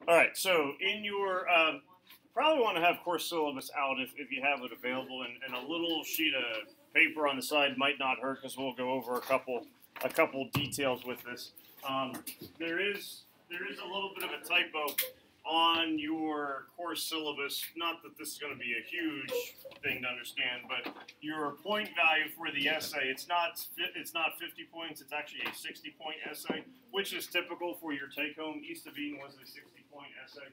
All right, so in your probably want to have course syllabus out if you have it available, and a little sheet of paper on the side might not hurt because we'll go over a couple details with this. Um, there is a little bit of a typo on your course syllabus. Not that this is going to be a huge thing to understand, but your point value for the essay, it's not 50 points. It's actually a 60-point essay, which is typical for your take-home. East of Eden was a 60-point essay.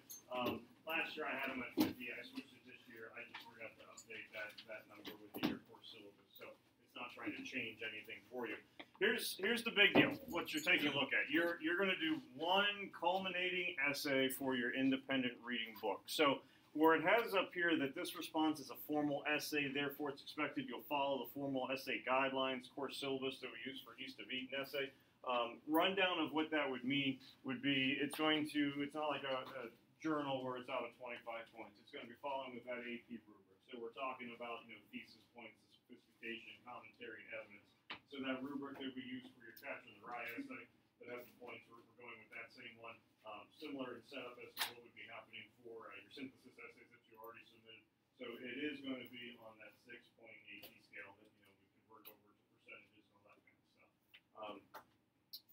Last year I had them at 50. I switched it this year. I just forgot to update that number with your course syllabus, so it's not trying to change anything for you. Here's the big deal. What you're taking a look at. You're going to do one culminating essay for your independent reading book. So where it has up here that this response is a formal essay, therefore it's expected you'll follow the formal essay guidelines, course syllabus that we use for East of Eden essay. Rundown of what that would mean would be it's not like a journal where it's out of 25 points. It's going to be following with that AP rubric. So we're talking about thesis points, the sophistication, commentary, evidence. So that rubric that we use for your Catcher in the Rye essay that has the points, we're going with that same one. Similar in setup as to what would be happening for your synthesis essays that you already submitted. So it is going to be on that 6-point AP scale that we can work over to percentages and all that kind of stuff.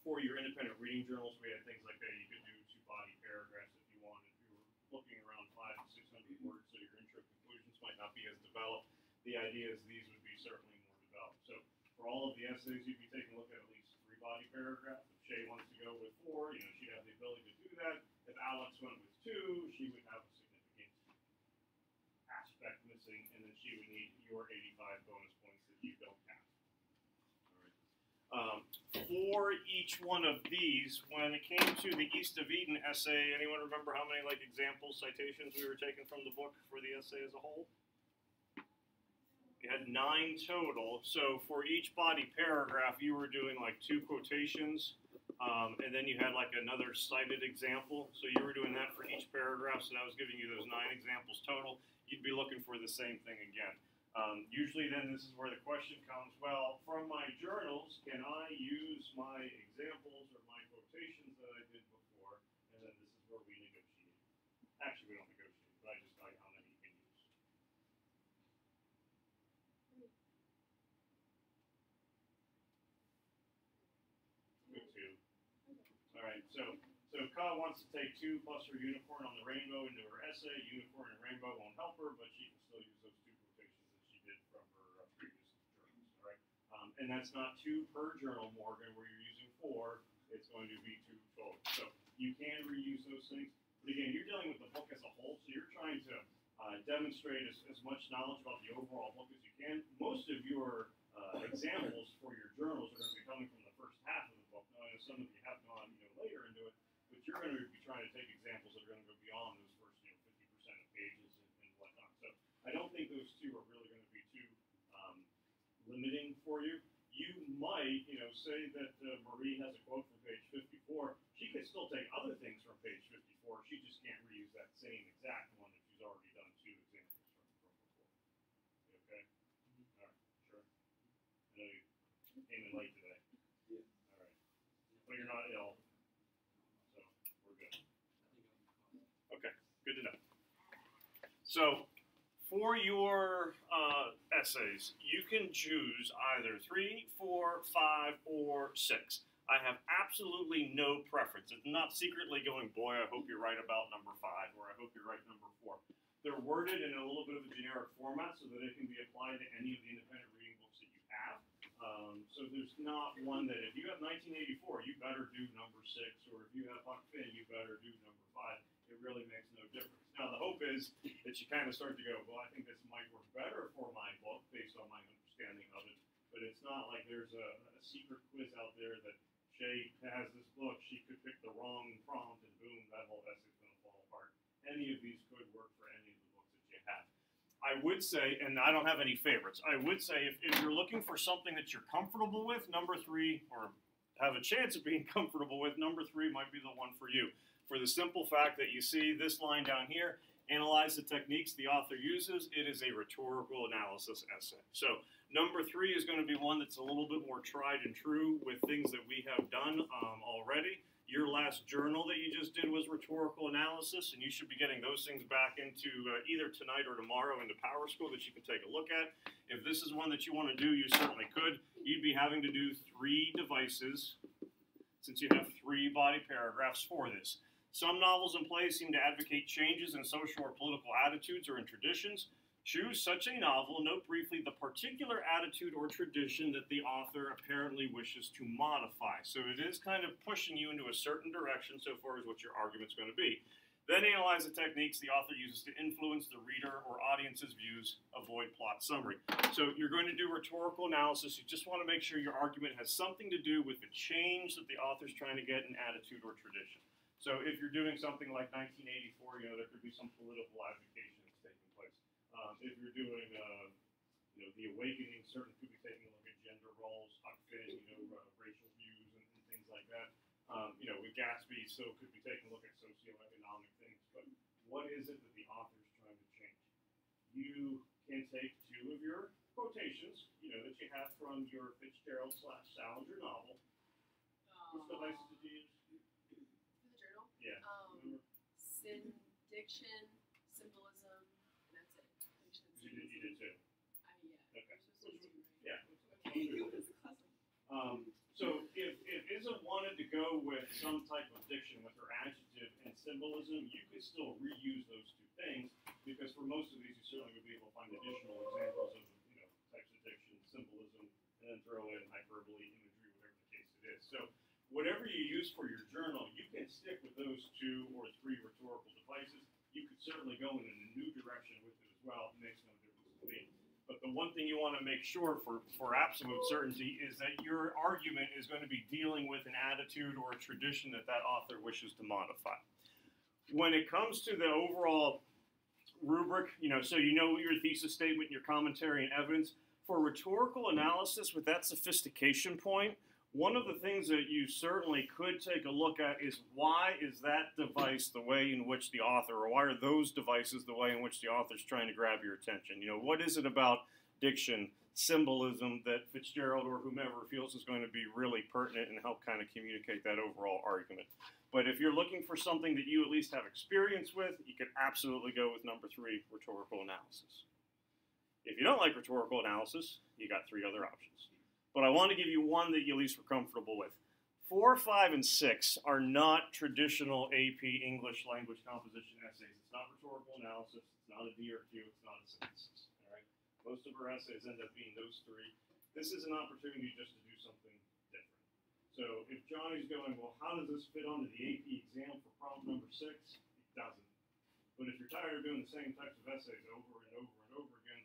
For your independent reading journals, we had things like that. You could do 2-body paragraphs if you wanted. If you were looking around 500 to 600 words, so your intro conclusions might not be as developed. The idea is these would be certainly more developed. So for all of the essays, you'd be taking a look at least 3-body paragraphs. If Shay wants to go with 4, she'd have the ability to do that. If Alex went with 2, she would have a significant aspect missing, and then she would need your 85 bonus points that you don't have. All right. For each one of these, when it came to the East of Eden essay, anyone remember how many example citations we were taking from the book for the essay as a whole? You had 9 total. So for each body paragraph, you were doing 2 quotations, and then you had another cited example. So you were doing that for each paragraph. So that was giving you those 9 examples total. You'd be looking for the same thing again. Usually then this is where the question comes, well, from my journals, can I use my examples or my quotations that I did before? And then this is where we negotiate. Actually, we don't negotiate, but I just tell you how many you can use. Good 2. All right, so Ka wants to take 2 plus her unicorn on the rainbow into her essay. Unicorn and rainbow won't help her, but she can still use those 2 quotations that she did from her previous journals. All right, and that's not 2 per journal, Morgan, where you're using 4. It's going to be 2 total. So you can reuse those things. But again, you're dealing with the book as a whole, so you're trying to demonstrate as much knowledge about the overall book as you can. Most of your examples for your journals are going to be coming from the first half of the book. Now, I know some of you have gone later into it, but you're going to be trying to take examples that are going to go beyond those first 50% of pages and whatnot. So I don't think those 2 are really going to be too limiting for you. You might, say that Marie has a quote from page 54. She could still take other things from page 54. She just can't reuse that same exact one that she's already done 2 examples from before. Okay? All right, sure. I know you came in late today. Yeah. All right. But you're not ill. So we're good. Okay, good to know. So for your essays, you can choose either 3, 4, 5, or 6. I have absolutely no preference. It's not secretly going, boy, I hope you're right about number 5, or I hope you're right number 4. They're worded in a little bit of a generic format so that it can be applied to any of the independent reading books that you have. So there's not one that if you have 1984, you better do number 6, or if you have Huck Finn, you better do number 5. It really makes no difference. Now, the hope is that you kind of start to go, well, I think this might work better for my book based on my understanding of it. But it's not like there's a secret quiz out there that Shay has this book, she could pick the wrong prompt, and boom, that whole essay's going to fall apart. Any of these could work for any of the books that you have. I would say, and I don't have any favorites, I would say if you're looking for something that you're comfortable with, number 3, or have a chance of being comfortable with, number 3 might be the one for you. For the simple fact that you see this line down here, analyze the techniques the author uses. It is a rhetorical analysis essay. So number 3 is going to be one that's a little bit more tried and true with things that we have done already. Your last journal that you just did was rhetorical analysis, and you should be getting those things back into either tonight or tomorrow into Power School that you can take a look at. If this is one that you want to do, you certainly could. You'd be having to do 3 devices, since you have 3 body paragraphs for this. Some novels and plays seem to advocate changes in social or political attitudes or in traditions. Choose such a novel, note briefly the particular attitude or tradition that the author apparently wishes to modify. So it is kind of pushing you into a certain direction so far as what your argument's going to be. Then analyze the techniques the author uses to influence the reader or audience's views, avoid plot summary. So you're going to do rhetorical analysis. You just want to make sure your argument has something to do with the change that the author's trying to get in attitude or tradition. So if you're doing something like 1984, there could be some political advocation that's taking place. If you're doing, The Awakening, certainly could be taking a look at gender roles, Huck Finn, racial views and things like that. With Gatsby, so could be taking a look at socioeconomic things. But what is it that the author's trying to change? You can take 2 of your quotations, that you have from your Fitzgerald/Salinger novel. Which devices did you use? For the journal? Yeah. Diction, symbolism, and that's it. You did too. Yeah. Okay. You're supposed to do, right? Yeah. Awesome. So if Isa wanted to go with some type of diction with her adjective and symbolism, you could still reuse those 2 things, because for most of these you certainly would be able to find additional examples of types of diction, symbolism, and then throw in hyperbole, imagery, whatever the case it is. So whatever you use for your journal, you can stick with those 2 or 3 rhetorical devices. You could certainly go in a new direction with it as well. It makes no difference to me. But the one thing you want to make sure for absolute certainty is that your argument is going to be dealing with an attitude or a tradition that author wishes to modify. When it comes to the overall rubric, so your thesis statement, your commentary, and evidence, for rhetorical analysis with that sophistication point, one of the things that you certainly could take a look at is why is that device the way in which the author, or why are those devices the way in which the author's trying to grab your attention? What is it about diction, symbolism that Fitzgerald or whomever feels is going to be really pertinent and help kind of communicate that overall argument? But if you're looking for something that you at least have experience with, you could absolutely go with number 3, rhetorical analysis. If you don't like rhetorical analysis, you got 3 other options. But I want to give you one that you at least were comfortable with. 4, 5, and 6 are not traditional AP English language composition essays. It's not rhetorical analysis. It's not a D or Q. It's not a synthesis. All right? Most of our essays end up being those 3. This is an opportunity just to do something different. So if Johnny's going, well, how does this fit onto the AP exam for problem number 6? It doesn't. But if you're tired of doing the same types of essays over and over and over again,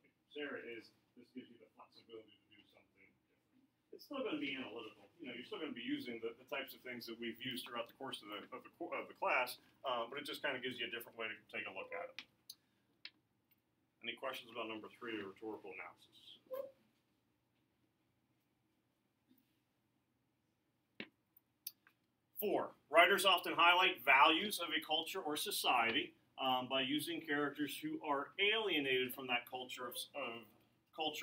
like Sarah is, this gives you the flexibility to do something different. It's still going to be analytical. You're still going to be using the types of things that we've used throughout the course of the class, but it just kind of gives you a different way to take a look at it. Any questions about number 3, rhetorical analysis? Four, writers often highlight values of a culture or society by using characters who are alienated from that culture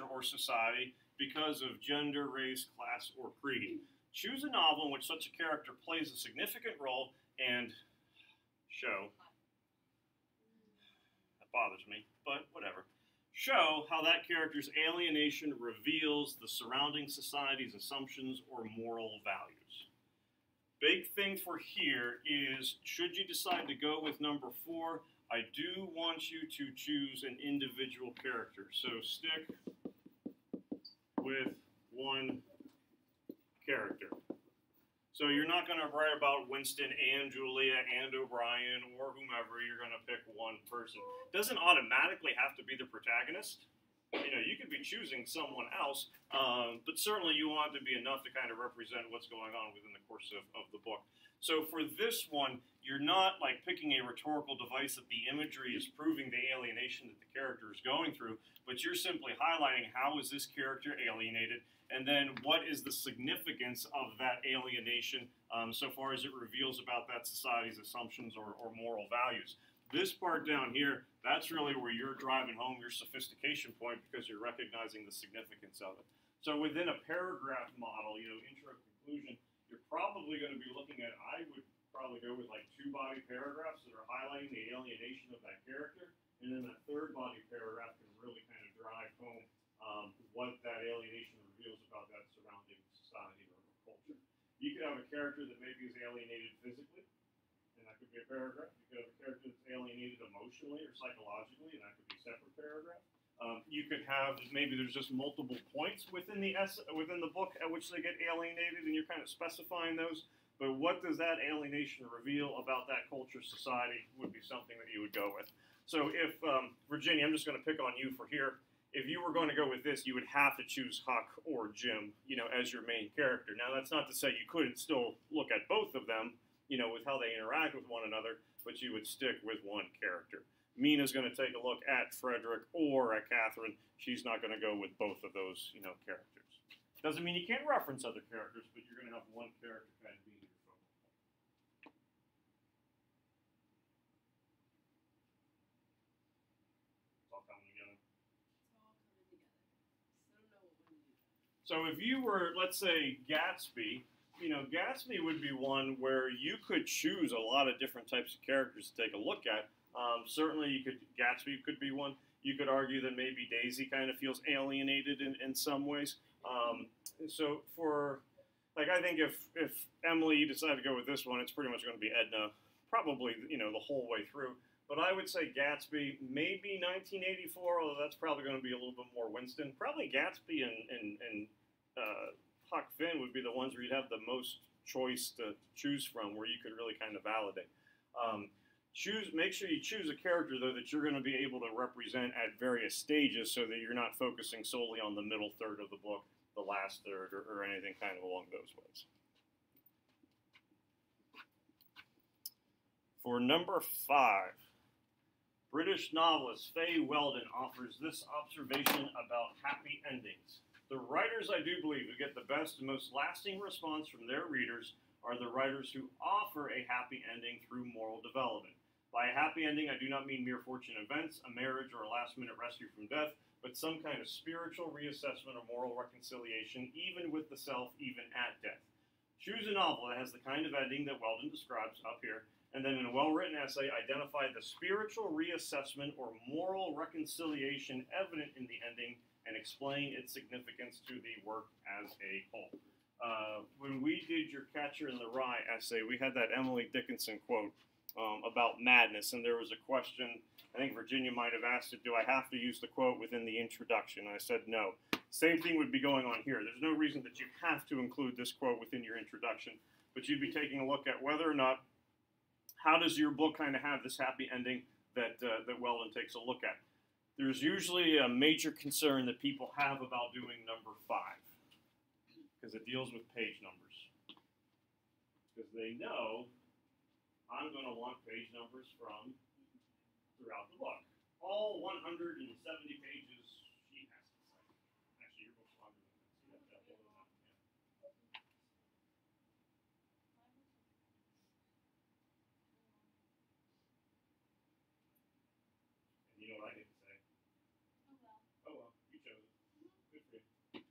or society because of gender, race, class, or creed. Choose a novel in which such a character plays a significant role and show, that bothers me, but whatever, show how that character's alienation reveals the surrounding society's assumptions or moral values. Big thing for here is, should you decide to go with number 4, I do want you to choose an individual character. So stick with one character. So you're not going to write about Winston and Julia and O'Brien or whomever. You're going to pick one person. It doesn't automatically have to be the protagonist. You could be choosing someone else, but certainly you want it to be enough to kind of represent what's going on within the course of the book. So for this one, you're not like picking a rhetorical device that the imagery is proving the alienation that the character is going through, but you're simply highlighting how is this character alienated, and then what is the significance of that alienation so far as it reveals about that society's assumptions or moral values. This part down here, that's really where you're driving home your sophistication point because you're recognizing the significance of it. So within a paragraph model, intro, conclusion, you're probably going to be looking at, I would probably go with like 2 body paragraphs that are highlighting the alienation of that character, and then that 3rd body paragraph can really kind of drive home what that alienation reveals about that surrounding society or culture. You could have a character that maybe is alienated physically, and that could be a paragraph. You could have a character that's alienated emotionally or psychologically, and that could be a separate paragraph. You could have, maybe there's just multiple points within the book at which they get alienated, and you're kind of specifying those. But what does that alienation reveal about that culture, society, would be something that you would go with. So if, Virginia, I'm just going to pick on you for here. If you were going to go with this, you would have to choose Huck or Jim, as your main character. Now, that's not to say you couldn't still look at both of them, with how they interact with one another, but you would stick with one character. Mina's going to take a look at Frederick or at Catherine. She's not going to go with both of those, characters. Doesn't mean you can't reference other characters, but you're going to have one character kind of being your focal point. It's all coming together. So if you were, let's say, Gatsby, Gatsby would be one where you could choose a lot of different types of characters to take a look at. Certainly, Gatsby could be one. You could argue that maybe Daisy kind of feels alienated in some ways. So I think if Emily, you decide to go with this one, it's pretty much going to be Edna, probably, the whole way through. But I would say Gatsby, maybe 1984, although that's probably going to be a little bit more Winston. Probably Gatsby and Huck Finn would be the ones where you'd have the most choice to choose from, where you could really kind of validate. Make sure you choose a character, though, that you're going to be able to represent at various stages so that you're not focusing solely on the middle third of the book, the last third, or anything kind of along those ways. For number 5, British novelist Fay Weldon offers this observation about happy endings. The writers, I do believe, who get the best and most lasting response from their readers are the writers who offer a happy ending through moral development. By a happy ending, I do not mean mere fortunate events, a marriage, or a last-minute rescue from death, but some kind of spiritual reassessment or moral reconciliation, even with the self, even at death. Choose a novel that has the kind of ending that Weldon describes up here, and then in a well-written essay, identify the spiritual reassessment or moral reconciliation evident in the ending and explain its significance to the work as a whole. When we did your Catcher in the Rye essay, we had that Emily Dickinson quote about madness, and there was a question, I think Virginia might have asked it, do I have to use the quote within the introduction? And I said no. Same thing would be going on here. There's no reason that you have to include this quote within your introduction, but you'd be taking a look at whether or not, how does your book kind of have this happy ending that Weldon takes a look at? There's usually a major concern that people have about doing number 5, because it deals with page numbers. Because they know I'm going to want page numbers from throughout the book. All 170 pages she has to say. Actually, your book's longer than that, so you have to have more than that. Yeah. And you know what I get to say? Oh well, you chose it. Good for you.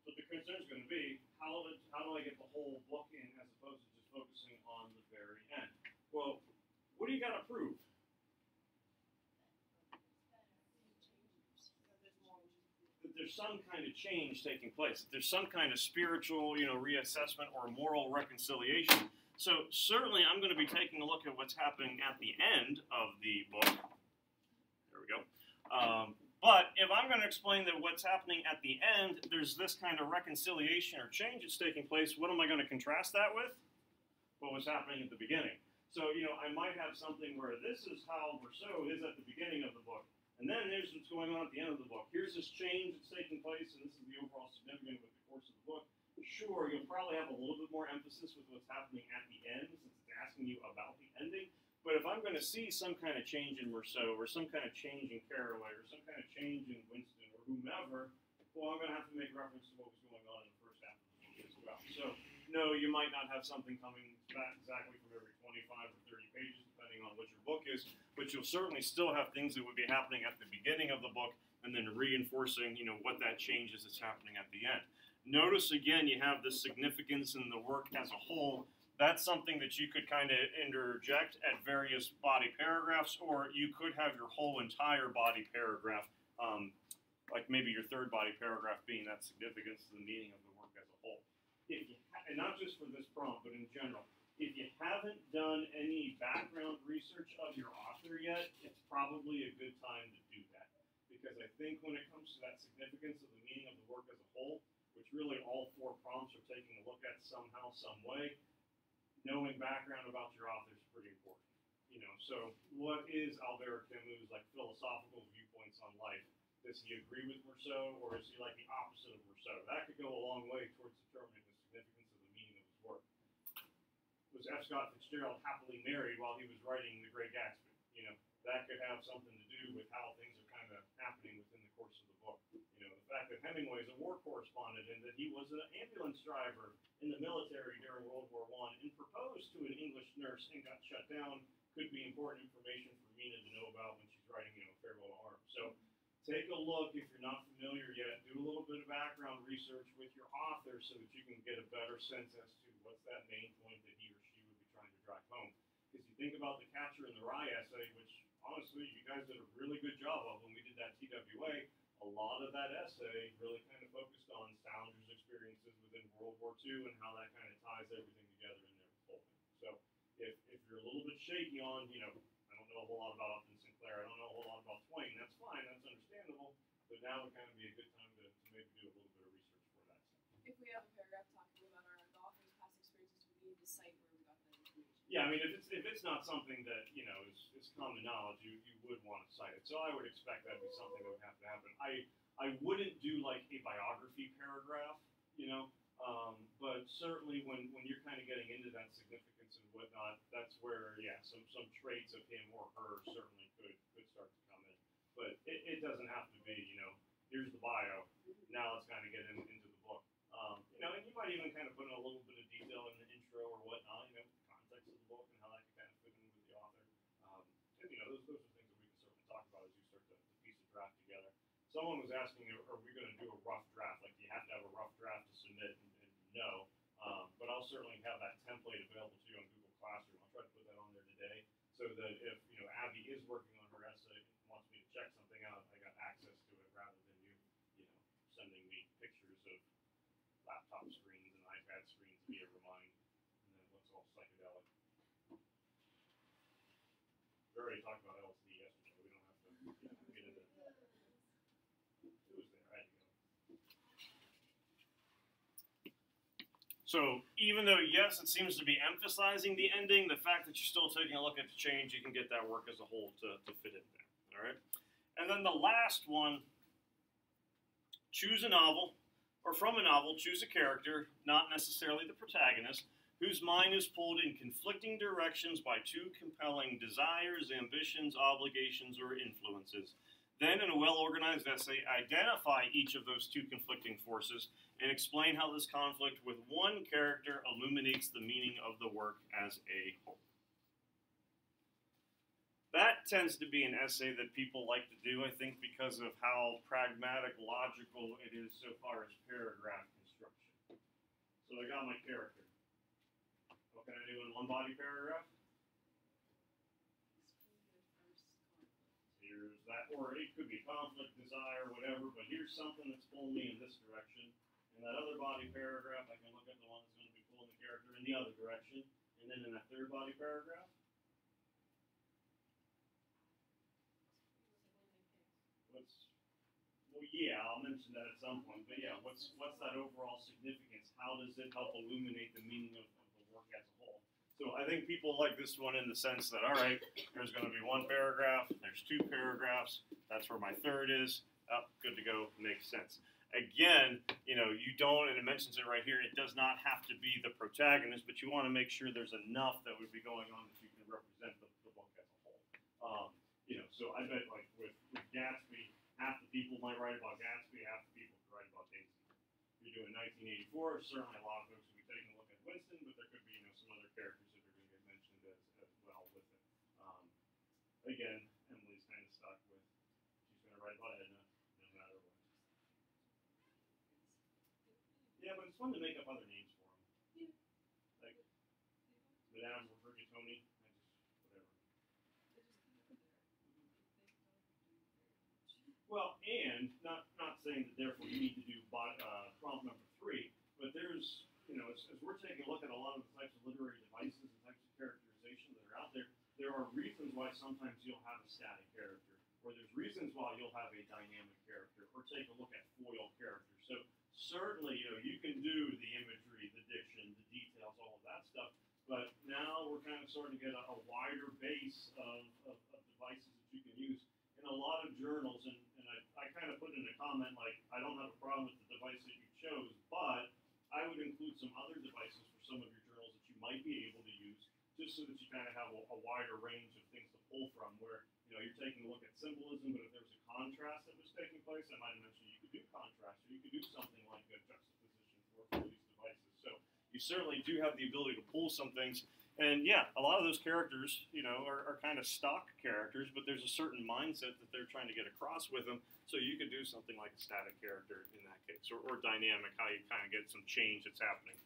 But the concern's going to be, how do I get the whole book in as opposed to just focusing on the very end? Well, what do you got to prove? That there's some kind of change taking place. That there's some kind of spiritual, reassessment or moral reconciliation. So certainly I'm going to be taking a look at what's happening at the end of the book. There we go. But if I'm going to explain that what's happening at the end, there's this kind of reconciliation or change that's taking place, what am I going to contrast that with? What was happening at the beginning. So, I might have something where this is how Rousseau is at the beginning of the book, and then here's what's going on at the end of the book. Here's this change that's taking place, and this is the overall significance of the course of the book. Sure, you'll probably have a little bit more emphasis with what's happening at the end, since it's asking you about the ending. But if I'm going to see some kind of change in Rousseau, or some kind of change in Caraway, or some kind of change in Winston, or whomever, well, I'm going to have to make reference to what was going on in the first half of the book as well. So, no, you might not have something coming back exactly from every 25 or 30 pages, depending on what your book is, but you'll certainly still have things that would be happening at the beginning of the book, and then reinforcing, what that change is that's happening at the end. Notice again, you have the significance in the work as a whole. That's something that you could kind of interject at various body paragraphs, or you could have your whole entire body paragraph, like maybe your third body paragraph being that significance to the meaning of the work as a whole. And not just for this prompt, but in general. If you haven't done any background research of your author yet, it's probably a good time to do that. Because I think when it comes to that significance of the meaning of the work as a whole, which really all 4 prompts are taking a look at somehow, some way, knowing background about your author is pretty important. So what is Albert Camus' like philosophical viewpoints on life? Does he agree with Rousseau, or is he like the opposite of Rousseau? That could go a long way towards determining the significance of the meaning of his work. Was F. Scott Fitzgerald happily married while he was writing The Great Gatsby? That could have something to do with how things are kind of happening within the course of the book. The fact that Hemingway is a war correspondent and that he was an ambulance driver in the military during World War I and proposed to an English nurse and got shut down could be important information for Mina to know about when she's writing, Farewell to Arms. So take a look if you're not familiar yet. Do a little bit of background research with your author so that you can get a better sense as to what's that main point that he or she would be trying to drive home. Because you think about the Catcher in the Rye essay, which honestly you guys did a really good job of when we did that TWA. A lot of that essay really kind of focused on Salinger's experiences within World War II and how that kind of ties everything together in there with Tolkien. So if you're a little bit shaky on, I don't know a whole lot about Upton Sinclair, I don't know a whole lot about Twain, that's fine, that's understandable, but now would kind of be a good time to maybe do a little bit of research for that. If we have a paragraph talking about the author's past experiences, we need to cite where we got that information. Yeah, I mean, if it's not something that, is common knowledge, you would want to cite it. So I would expect that would be something that would have to happen. I wouldn't do like a biography paragraph, but certainly when you're kind of getting into that significance and whatnot, that's where, some traits of him or her certainly could start to come in. But it doesn't have to be, here's the bio, now let's kind of get into the book. And you might even kind of put in a little bit of detail in the intro or whatnot, the context of the book and how that can kind of fit in with the author. And, those are things that we can certainly talk about as you start to piece a draft together. Someone was asking, are we going to do a rough draft? Like, do you have to have a rough draft to submit? And no. But I'll certainly have that template available to you on Google Classroom. I'll try to put that on there today so that if, Abby is working on her essay and wants me to check something out, I got access to it rather than you sending me pictures of laptop screens and iPad screens via Remind, and then it looks all psychedelic. We already talked about LSD yesterday. We don't have to get into that. It was there. I had to go. So even though, yes, it seems to be emphasizing the ending, the fact that you're still taking a look at the change, you can get that work as a whole to fit in there. All right? And then the last one, choose a novel, or from a novel, choose a character, not necessarily the protagonist, whose mind is pulled in conflicting directions by 2 compelling desires, ambitions, obligations, or influences. Then, in a well-organized essay, identify each of those 2 conflicting forces and explain how this conflict with one character illuminates the meaning of the work as a whole. That tends to be an essay that people like to do, I think, because of how pragmatic, logical it is so far as paragraph construction. So I got my character. What can I do in one body paragraph? Here's that, or it could be conflict, desire, whatever, but here's something that's pulling me in this direction. In that other body paragraph, I can look at the one that's going to be pulling the character in the other direction. And then in that third body paragraph, I'll mention that at some point, but what's that overall significance? How does it help illuminate the meaning of the work as a whole? So I think people like this one in the sense that, all right, there's going to be 1 paragraph, there's 2 paragraphs, that's where my third is, good to go, makes sense. Again, you don't, and it mentions it right here, it does not have to be the protagonist, but you want to make sure there's enough that would be going on that you can represent the book as a whole. So I bet like with Gatsby, half the people might write about Gatsby, half the people could write about Daisy. If you're doing 1984, certainly a lot of folks will be taking a look at Winston, but there could be some other characters that are going to get mentioned as well with it. Again, Emily's kind of stuck with, she's going to write about Edna, no matter what. Yeah, but it's fun to make up other names for them. Yeah. Like Madame Rigatoni. Whatever. They just kind of there. Well, and not saying that therefore you need to do prompt number 3, but there's, as we're taking a look at a lot of the types of literary devices and types of characterization that are out there, there are reasons why sometimes you'll have a static character, or there's reasons why you'll have a dynamic character, or take a look at foil characters. So certainly, you can do the imagery, the diction, the details, all of that stuff, but now we're kind of starting to get a wider base of devices that you can use. In a lot of journals, and I kind of put in a comment like, I don't have a problem with the device that you chose, but I would include some other devices for some of your journals that you might be able to use, just so that you kind of have a wider range of things to pull from, where, you're taking a look at symbolism, but if there was a contrast that was taking place, I might have mentioned you could do contrast, or you could do something like a juxtaposition for these devices. So you certainly do have the ability to pull some things. And yeah, a lot of those characters, are kind of stock characters, but there's a certain mindset that they're trying to get across with them. So you could do something like a static character in that case, or dynamic, how you kind of get some change that's happening.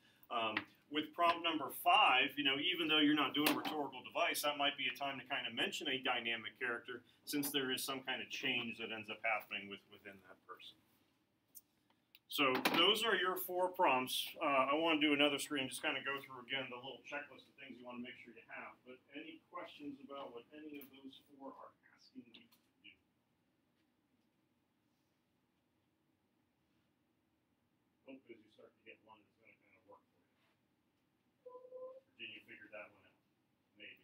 With prompt number 5, even though you're not doing a rhetorical device, that might be a time to kind of mention a dynamic character, since there is some kind of change that ends up happening within that person. So those are your 4 prompts. I want to do another screen, just kind of go through again the little checklist of things you want to make sure you have. But any questions about what any of those 4 are asking you to do? Hope as you start to get one that's going to kind of work for you. Virginia figured that one out, maybe.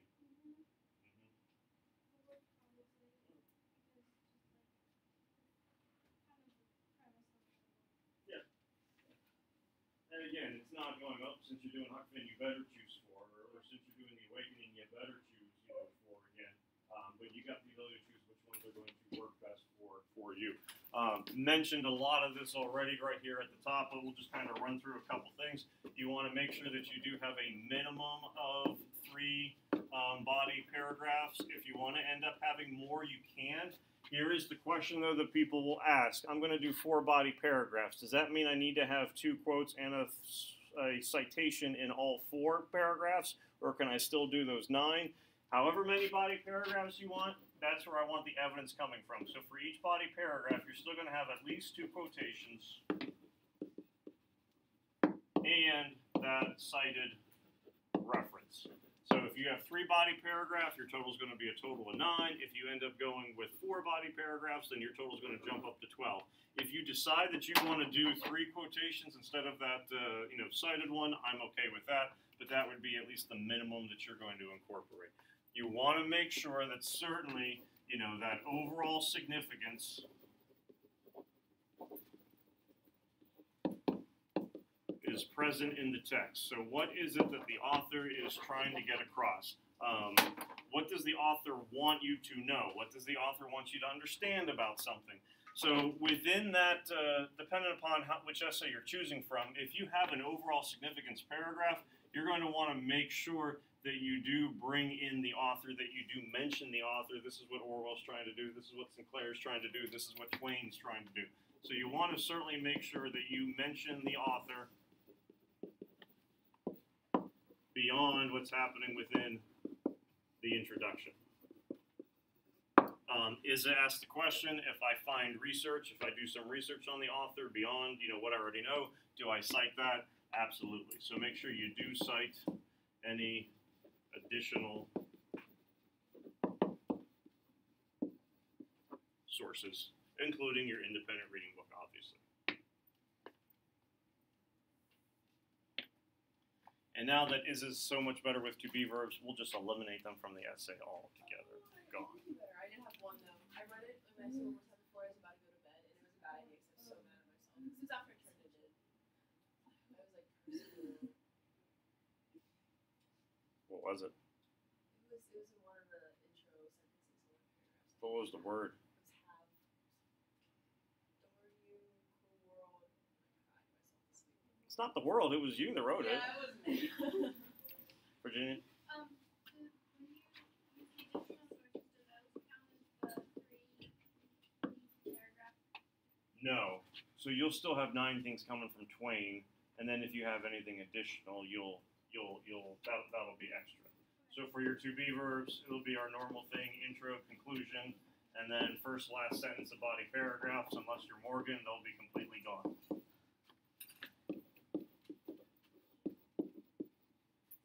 Yeah. And again, it's not going up since you're doing Huck Finn, you better choose 4, or since you're doing the Awakening, you better choose 4 again. But you got the ability to choose which ones are going to work best for you. Mentioned a lot of this already right here at the top, but we'll just kind of run through a couple things. You want to make sure that you do have a minimum of 3 body paragraphs. If you want to end up having more, you can. Here is the question, though, that people will ask. I'm going to do 4 body paragraphs. Does that mean I need to have 2 quotes and a citation in all 4 paragraphs, or can I still do those 9? However many body paragraphs you want, that's where I want the evidence coming from. So for each body paragraph, you're still going to have at least 2 quotations and that cited reference. So if you have 3 body paragraphs, your total is going to be a total of 9. If you end up going with 4 body paragraphs, then your total is going to jump up to 12. If you decide that you want to do 3 quotations instead of that, cited one, I'm okay with that. But that would be at least the minimum that you're going to incorporate. You want to make sure that certainly, that overall significance is present in the text. So what is it that the author is trying to get across? What does the author want you to know? What does the author want you to understand about something? So within that, depending upon which essay you're choosing from, if you have an overall significance paragraph, you're going to want to make sure that you do bring in the author, that you do mention the author. This is what Orwell's trying to do. This is what Sinclair's trying to do. This is what Twain's trying to do. So you want to certainly make sure that you mention the author beyond what's happening within the introduction. Is it asked the question, if I find research, if I do some research on the author beyond, what I already know, do I cite that? Absolutely. So make sure you do cite any additional sources, including your independent reading book, obviously. And now that is so much better with to be verbs, we'll just eliminate them from the essay altogether. Gone. I did have one though. I read it when I saw one time before I was about to go to bed, and it was a bad idea because I was so mad at myself. This is after I turned it in. I was like, what was it? It was in one of the intro sentences in one paragraph. What was the word? It was have. Adore you, cool world. I cried myself to sleep. It's not the world. It was you that wrote it. Yeah, it was me. Virginia? No. So you'll still have 9 things coming from Twain. and then if you have anything additional, that'll be extra. So for your to be verbs, it'll be our normal thing: intro, conclusion, and then first, last sentence of body paragraphs. Unless you're Morgan, they'll be completely gone.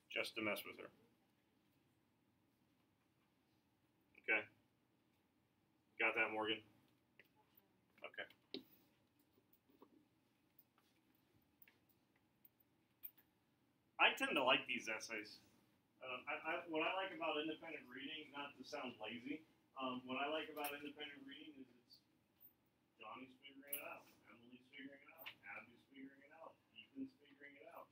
Just to mess with her. Okay. Got that, Morgan? Okay. I tend to like these essays. What I like about independent reading, not to sound lazy, what I like about independent reading is it's Johnny's figuring it out, Emily's figuring it out, Abby's figuring it out, Ethan's figuring it out.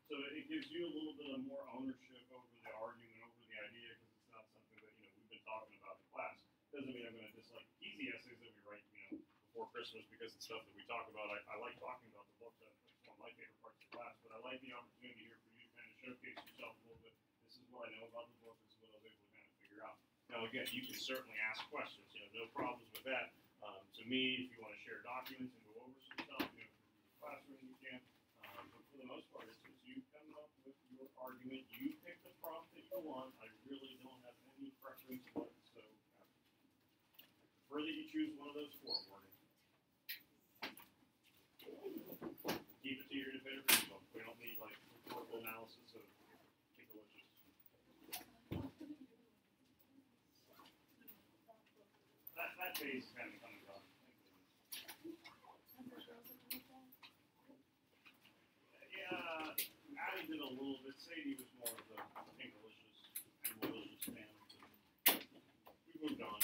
So it gives you a little bit of more ownership over the argument, over the idea, because it's not something that we've been talking about in class. Doesn't mean I'm going to dislike easy essays that we write before Christmas, because it's stuff that we talk about. I like talking about the books. That's one of my favorite parts of the class. But I like the opportunity here for you to kind of showcase yourself a little bit. This is what I know about the book. This is what I was able to kind of figure out. Now, again, you can certainly ask questions. No problems with that. To me, if you want to share documents and go over some stuff, for your classroom, you can. But for the most part, it's just you coming up with your argument. You pick the prompt that you want. I really don't have any preference whatsoever. I prefer that you choose one of those four, Morgan. Keep it to your independent reading book. We don't need rhetorical analysis of English. That phase is kind of coming on. Yeah, Addie did a little bit. Sadie was more of the English's and malicious fan. We moved on.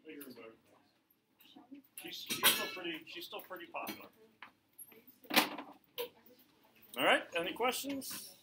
Bigger and better things. She's still pretty popular. All right. Any questions?